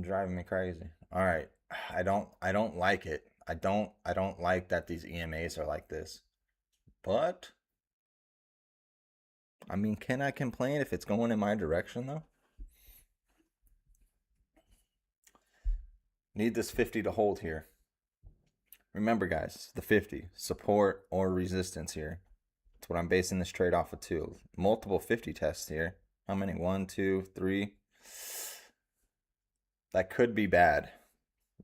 Speaker 1: driving me crazy. All right. I don't like it. I don't like that these EMAs are like this. But I mean, can I complain if it's going in my direction though? Need this 50 to hold here. Remember, guys, the 50, support or resistance here. That's what I'm basing this trade off of too. Multiple 50 tests here. How many? 1, 2, 3. That could be bad.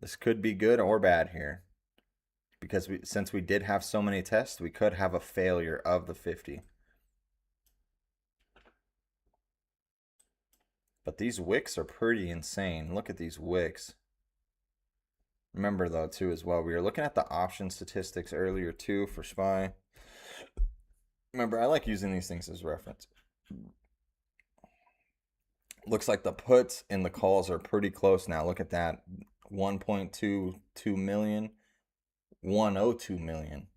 Speaker 1: This could be good or bad here. Because since we did have so many tests, we could have a failure of the 50. But these wicks are pretty insane. Look at these wicks. Remember though too as well, we were looking at the option statistics earlier too for SPY. Remember, I like using these things as reference. Looks like the puts and the calls are pretty close now. Look at that. 1.22 million, 102 million.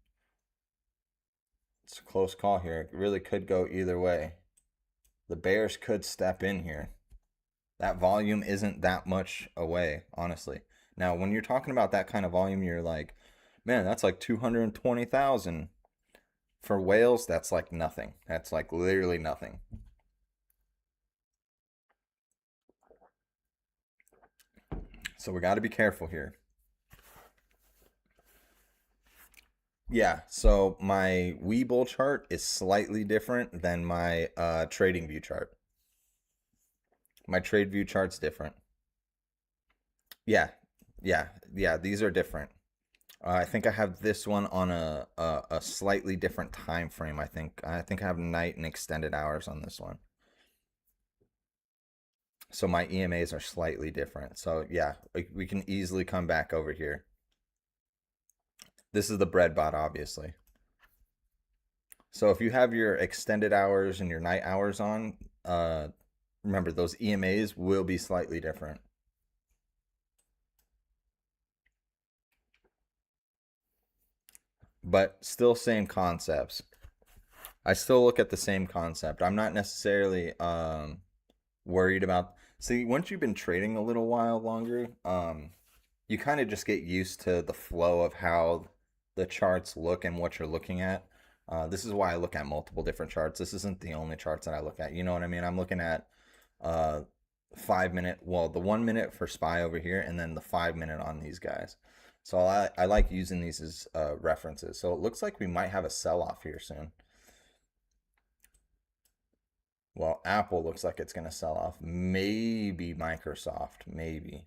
Speaker 1: It's a close call here. It really could go either way. The bears could step in here. That volume isn't that much away, honestly. Now, when you're talking about that kind of volume, you're like, man, that's like 220,000. For whales, that's like nothing. That's like literally nothing. So we got to be careful here. Yeah, so my Webull chart is slightly different than my trading view chart. My trade view chart's different. Yeah, yeah, these are different. I think I have this one on a slightly different time frame. I think I have night and extended hours on this one. So my EMAs are slightly different. So yeah, we can easily come back over here. This is the bread bot, obviously. So if you have your extended hours and your night hours on, remember those EMAs will be slightly different. But still same concepts. I still look at the same concept. I'm not necessarily worried about. See, once you've been trading a little while longer, you kind of just get used to the flow of how the charts look and what you're looking at. This is why I look at multiple different charts. This isn't the only charts that I look at. You know what I mean? I'm looking at 5 minute, well, the 1 minute for SPY over here, and then the 5 minute on these guys. So I like using these as references. So it looks like we might have a sell-off here soon. Well, Apple looks like it's going to sell off. Maybe Microsoft. Maybe.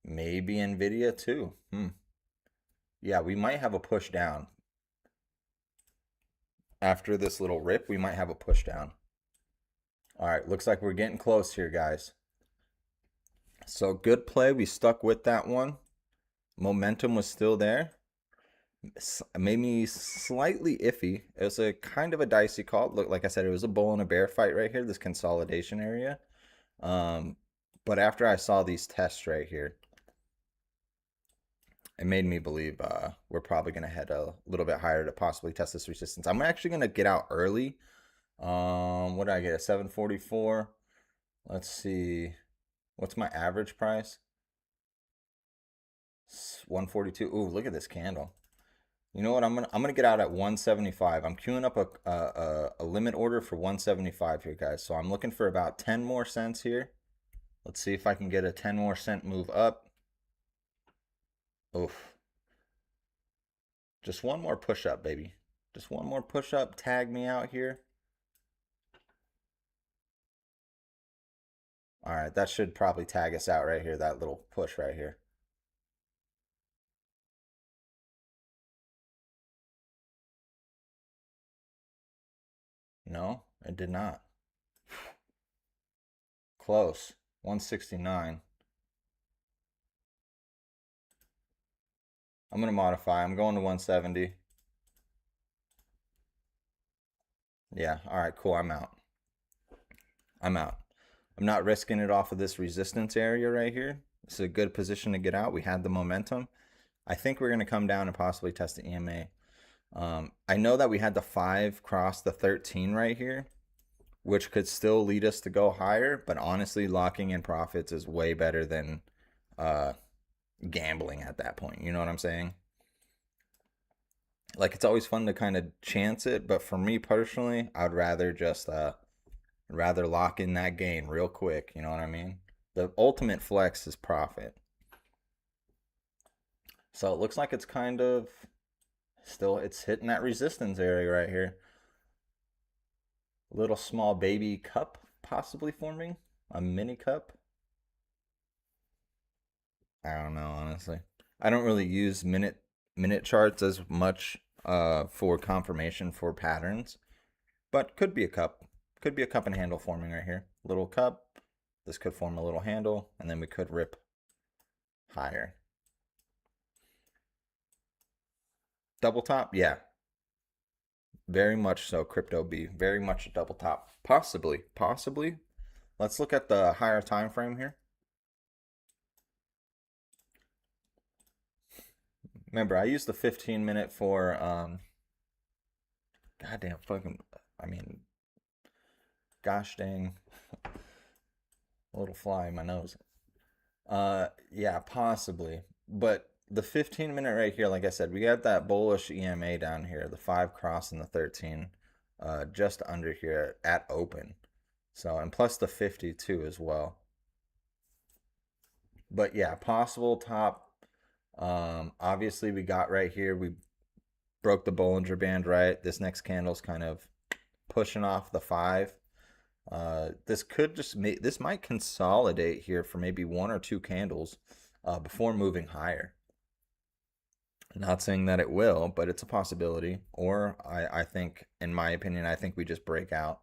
Speaker 1: Maybe Nvidia too. Yeah, we might have a push down. After this little rip, we might have a push down. All right, looks like we're getting close here, guys. So good play. We stuck with that one. Momentum was still there. Made me slightly iffy. It was a kind of a dicey call. Look, like I said, it was a bull and a bear fight right here, this consolidation area. But after I saw these tests right here, it made me believe we're probably going to head a little bit higher to possibly test this resistance. I'm actually going to get out early. What did I get? A 744. Let's see. What's my average price? 142. Ooh, look at this candle. You know what? I'm gonna get out at 175. I'm queuing up a limit order for 175 here, guys. So I'm looking for about 10 more cents here. Let's see if I can get a 10 more cent move up. Oof. Just one more push up, baby. Just one more push up. Tag me out here. All right, that should probably tag us out right here, that little push right here. No, it did not. Close. 169. I'm going to modify. I'm going to 170. Yeah, all right, cool. I'm out. I'm out. I'm not risking it off of this resistance area right here. This is a good position to get out. We had the momentum. I think we're going to come down and possibly test the EMA. I know that we had the 5 cross the 13 right here, which could still lead us to go higher, but honestly, locking in profits is way better than uh, gambling at that point. You know what I'm saying? Like, it's always fun to kind of chance it, but for me personally, I'd rather just rather lock in that gain real quick. You know what I mean? The ultimate flex is profit. So it looks like it's kind of still, it's hitting that resistance area right here. Little small baby cup possibly forming, a mini cup. I don't know, honestly. I don't really use minute charts as much for confirmation for patterns, but could be a cup. Could be a cup and handle forming right here. Little cup. This could form a little handle, and then we could rip higher. Double top? Yeah. Very much so, Crypto B. Very much a double top. Possibly. Possibly. Let's look at the higher time frame here. Remember, I used the 15-minute for goddamn fucking, I mean, gosh dang, a little fly in my nose. Yeah, possibly. But the 15-minute right here, like I said, we got that bullish EMA down here, the 5 cross and the 13, just under here at open. So, and plus the 52 as well. But yeah, possible top. Obviously we got right here, we broke the Bollinger Band, right? This next candle's kind of pushing off the 5. This could just make, this might consolidate here for maybe 1 or 2 candles before moving higher. Not saying that it will, but it's a possibility. Or I think, in my opinion, I think we just break out.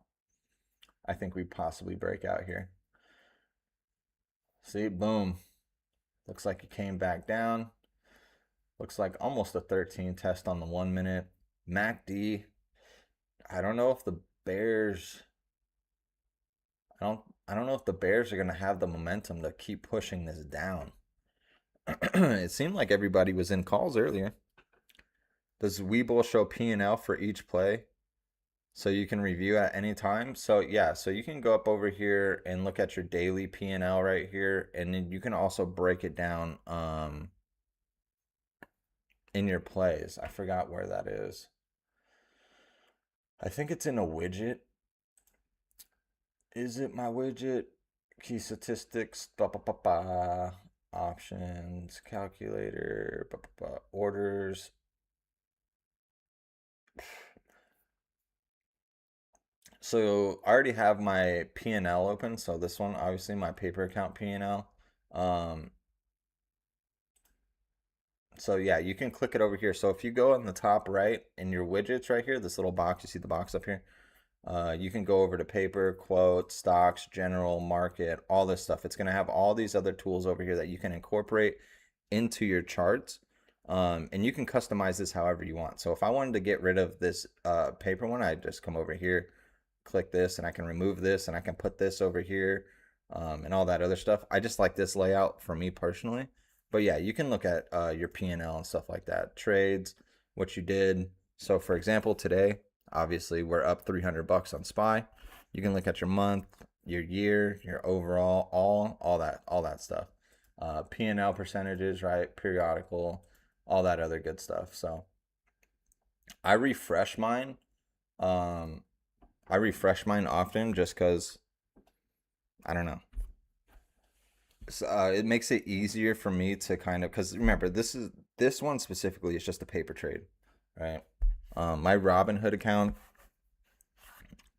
Speaker 1: I think we possibly break out here. See, boom. Looks like it came back down. Looks like almost a 13 test on the 1 minute. MACD. I don't know if the Bears. I don't know if the Bears are gonna have the momentum to keep pushing this down. It seemed like everybody was in calls earlier. Does Webull show P&L for each play? So you can review at any time. So yeah, so you can go up over here and look at your daily P&L right here, and then you can also break it down in your plays. I forgot where that is. I think it's in a widget. Is it my widget? Key statistics, options, calculator, orders. So I already have my P&L open. So this one, obviously my paper account P&L. So yeah, you can click it over here. So if you go on the top right in your widgets right here, this little box, you see the box up here? You can go over to paper, quote, stocks, general, market, all this stuff. It's going to have all these other tools over here that you can incorporate into your charts. And you can customize this however you want. So if I wanted to get rid of this paper one, I just come over here, click this, and I can remove this, and I can put this over here and all that other stuff. I just like this layout for me personally. But yeah, you can look at your P&L and stuff like that. Trades, what you did. So for example, today, obviously we're up 300 bucks on SPY. You can look at your month, your year, your overall, all that stuff. P&L percentages, right? Periodical, all that other good stuff. So I refresh mine. I refresh mine often just because I don't know. It makes it easier for me to kind of, because remember, this one specifically is just a paper trade, right? My Robinhood account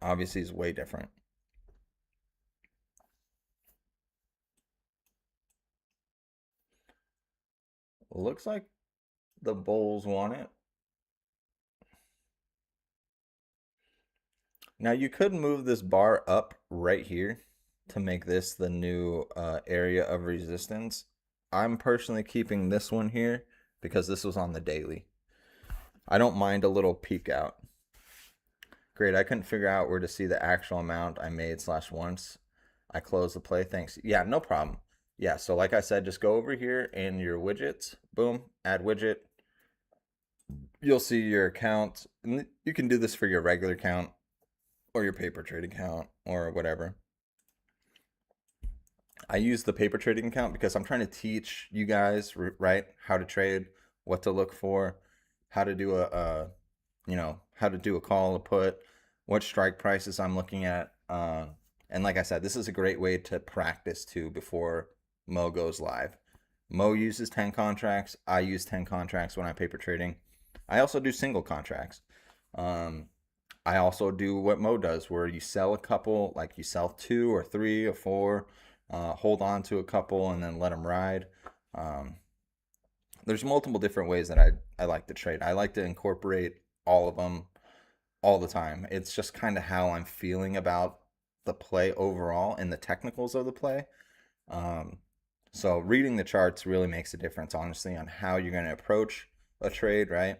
Speaker 1: obviously is way different. Looks like the Bulls want it. Now you could move this bar up right here to make this the new area of resistance. I'm personally keeping this one here because this was on the daily. I don't mind a little peek out. Great, I couldn't figure out where to see the actual amount I made slash once I closed the play. Thanks. Yeah, no problem. Yeah, so like I said, just go over here in your widgets. Boom, add widget. You'll see your account. And you can do this for your regular account or your paper trade account or whatever. I use the paper trading account because I'm trying to teach you guys, right, how to trade, what to look for, how to do how to do a call, a put, what strike prices I'm looking at. And like I said, this is a great way to practice too before Mo goes live. Mo uses 10 contracts. I use 10 contracts when I'm paper trading. I also do single contracts. I also do what Mo does, where you sell a couple, like you sell 2 or 3 or 4, hold on to a couple and then let them ride. There's multiple different ways that I like to trade. I like to incorporate all of them all the time. It's just kind of how I'm feeling about the play overall and the technicals of the play. So reading the charts really makes a difference, honestly, on how you're going to approach a trade, right?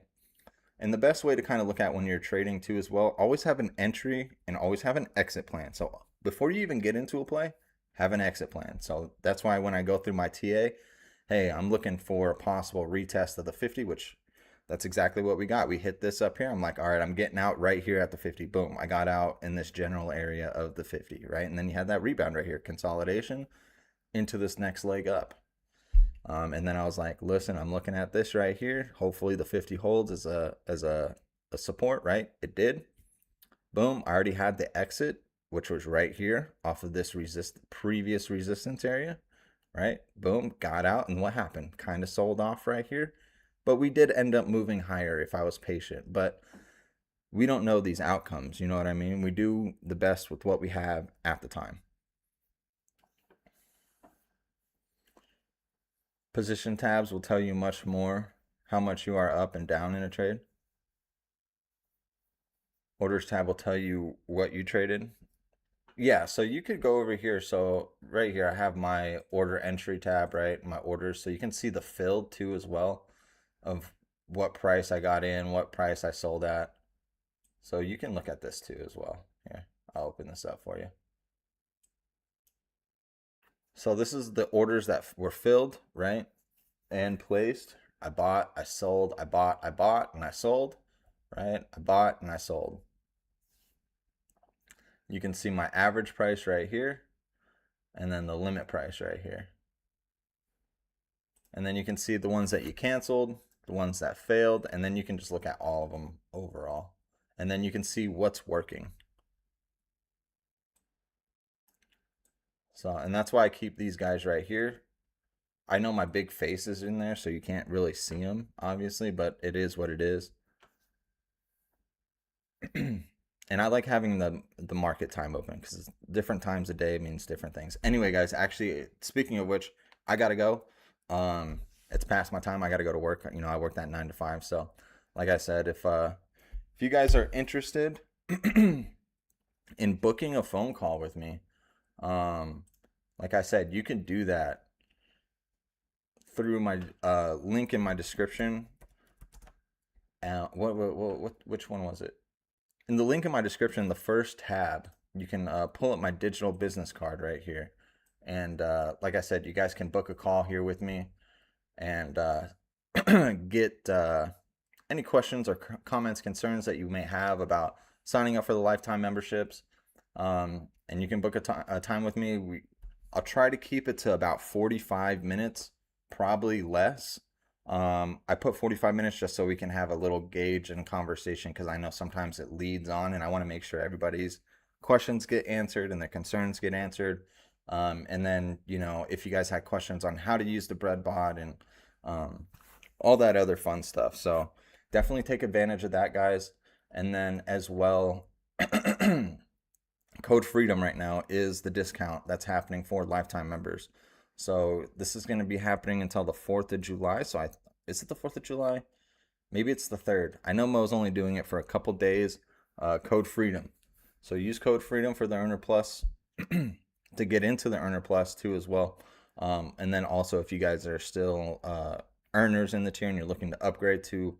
Speaker 1: And the best way to kind of look at when you're trading too as well, always have an entry and always have an exit plan. So before you even get into a play, have an exit plan. So that's why when I go through my TA, hey, I'm looking for a possible retest of the 50, which that's exactly what we got. We hit this up here. I'm like, all right, I'm getting out right here at the 50. Boom. I got out in this general area of the 50, right? And then you had that rebound right here, consolidation into this next leg up. And then I was like, listen, I'm looking at this right here. Hopefully the 50 holds as a support, right? It did. Boom. I already had the exit, which was right here off of this previous resistance area, right? Boom, got out. And what happened? Kind of sold off right here. But we did end up moving higher if I was patient. But we don't know these outcomes. You know what I mean? We do the best with what we have at the time. Position tabs will tell you much more how much you are up and down in a trade. Orders tab will tell you what you traded. Yeah, so you could go over here. So right here, I have my order entry tab, right? My orders. So you can see the filled too as well of what price I got in, what price I sold at. So you can look at this too as well. Here, I'll open this up for you. So this is the orders that were filled, right? And placed. I bought, I sold, I bought, and I sold, right? I bought and I sold. You can see my average price right here and then the limit price right here. And then you can see the ones that you canceled, the ones that failed, and then you can just look at all of them overall. And then you can see what's working. So, and that's why I keep these guys right here. I know my big face is in there, so you can't really see them, obviously, but it is what it is. And I like having the market time open because different times a day means different things. Anyway, guys, actually, speaking of which, I gotta go. It's past my time. I gotta go to work. You know, I work that 9 to 5. So, like I said, if you guys are interested in booking a phone call with me, like I said, you can do that through my link in my description. Which one was it? In the link in my description, the first tab, you can pull up my digital business card right here. And like I said, you guys can book a call here with me and get any questions or comments, concerns that you may have about signing up for the lifetime memberships. And you can book a time with me. I'll try to keep it to about 45 minutes, probably less. I put 45 minutes just so we can have a little gauge and conversation because I know sometimes it leads on and I want to make sure everybody's questions get answered and their concerns get answered. And then, if you guys had questions on how to use the bread bot and um, all that other fun stuff. So definitely take advantage of that, guys. And then as well, Code Freedom right now is the discount that's happening for lifetime members. So this is going to be happening until the 4th of July. Is it the 4th of July? Maybe it's the 3rd. I know Mo's only doing it for a couple days. Code Freedom. So use Code Freedom for the Earner Plus to get into the Earner Plus too as well. And then also if you guys are still earners in the tier and you're looking to upgrade to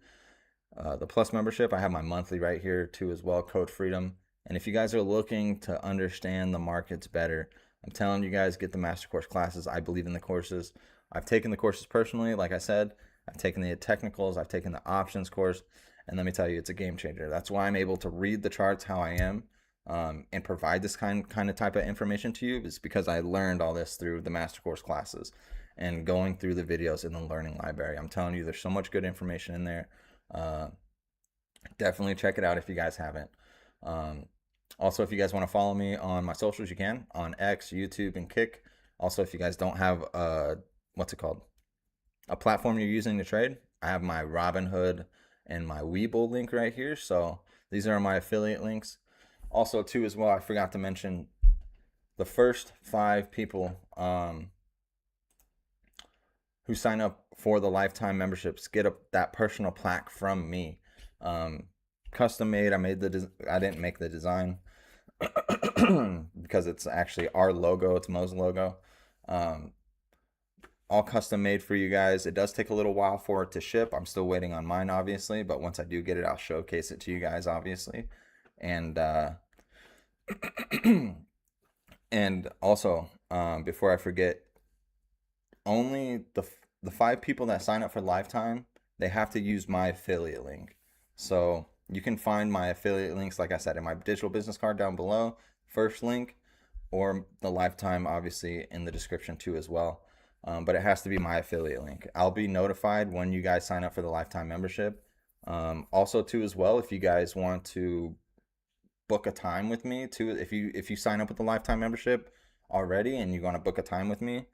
Speaker 1: the Plus membership, I have my monthly right here too as well, Code Freedom. And if you guys are looking to understand the markets better, I'm telling you guys, get the master course classes. I believe in the courses. I've taken the courses personally, like I said. I've taken the technicals, I've taken the options course, and let me tell you, it's a game changer. That's why I'm able to read the charts how I am, and provide this kind of type of information to you, is because I learned all this through the master course classes and going through the videos in the learning library. I'm telling you, there's so much good information in there. Uh, Definitely check it out if you guys haven't. Um, Also, if you guys want to follow me on my socials, you can on X, YouTube, and Kick. Also, if you guys don't have what's it called, a platform you're using to trade, I have my Robinhood and my Webull link right here. So these are my affiliate links. Also, too, as well, I forgot to mention the first 5 people who sign up for the lifetime memberships get that personal plaque from me, um, custom made. I didn't make the design because it's actually our logo. It's Mo's logo. Um, all custom made for you guys. It does take a little while for it to ship. I'm still waiting on mine, obviously, but once I do get it, I'll showcase it to you guys, obviously. And and also, before I forget, only the 5 people that sign up for lifetime, they have to use my affiliate link. So you can find my affiliate links, like I said, in my digital business card down below, first link, or the lifetime, obviously, in the description too as well. But it has to be my affiliate link. I'll be notified when you guys sign up for the lifetime membership. Also too as well, if you guys want to book a time with me too, if you sign up with the lifetime membership already and you want to book a time with me,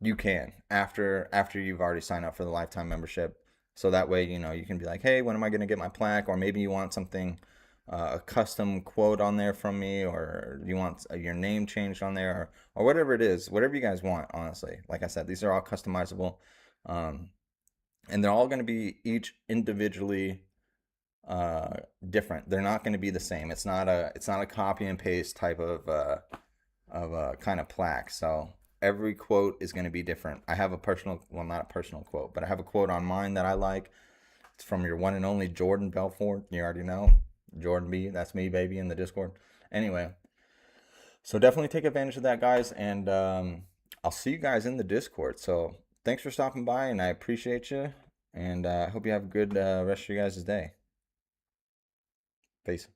Speaker 1: you can after you've already signed up for the lifetime membership. So that way, you can be like, hey, when am I going to get my plaque? Or maybe you want something, a custom quote on there from me, or you want your name changed on there, or whatever it is, whatever you guys want, honestly. Like I said, these are all customizable. And they're all going to be each individually different. They're not going to be the same. It's not a copy and paste type of kind of plaque. So every quote is going to be different. I have a personal, well, not a personal quote, but I have a quote on mine that I like. It's from your one and only Jordan Belfort. You already know. Jordan B. That's me, baby, in the Discord. Anyway, so definitely take advantage of that, guys. And I'll see you guys in the Discord. So thanks for stopping by, and I appreciate you. And I hope you have a good rest of your guys' day. Peace.